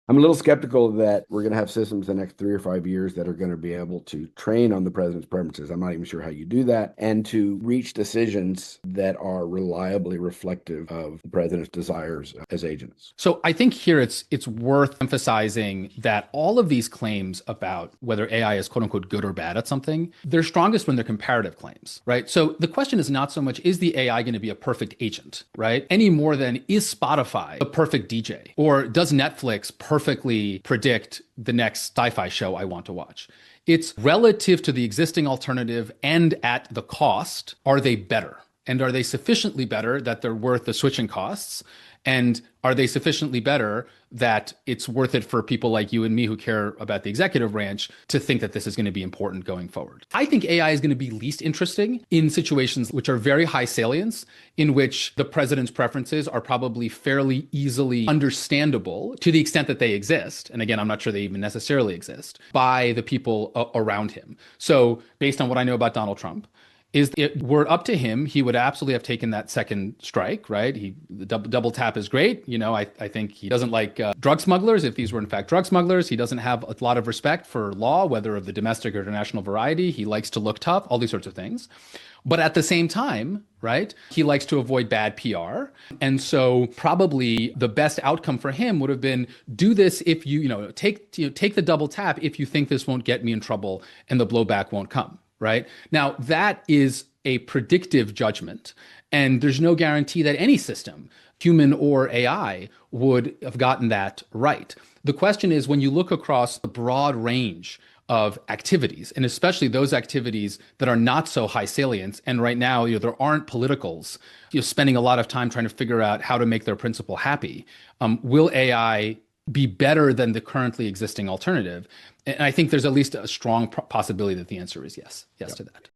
I'm a little skeptical that we're going to have systems the next 3 or 5 years that are going to be able to train on the president's preferences. I'm not even sure how you do that, and to reach decisions that are reliably reflective of the president's desires as agents. So I think here it's worth emphasizing that all of these claims about whether AI is quote unquote good or bad at something, they're strongest when they're comparative claims, right? So the question is not so much, is the AI going to be a perfect agent, right? Any more than, is Spotify a perfect DJ? Or does Netflix perfectly predict the next sci-fi show I want to watch? It's relative to the existing alternative and at the cost, are they better? And are they sufficiently better that they're worth the switching costs? And are they sufficiently better that it's worth it for people like you and me who care about the executive branch to think that this is going to be important going forward? I think AI is going to be least interesting in situations which are very high salience, in which the president's preferences are probably fairly easily understandable to the extent that they exist. And again, I'm not sure they even necessarily exist by the people around him. So based on what I know about Donald Trump, is it were up to him, he would absolutely have taken that second strike, right? The double tap is great. I think he doesn't like drug smugglers. If these were in fact drug smugglers, he doesn't have a lot of respect for law, whether of the domestic or international variety. He likes to look tough, all these sorts of things. But at the same time, right, he likes to avoid bad PR. And so probably the best outcome for him would have been, do this if take the double tap if you think this won't get me in trouble and the blowback won't come. Right? Now, that is a predictive judgment, and there's no guarantee that any system, human or AI, would have gotten that right. The question is, when you look across the broad range of activities, and especially those activities that are not so high salience, and right now there aren't politicals spending a lot of time trying to figure out how to make their principal happy, will AI be better than the currently existing alternative? And I think there's at least a strong possibility that the answer is yes to that.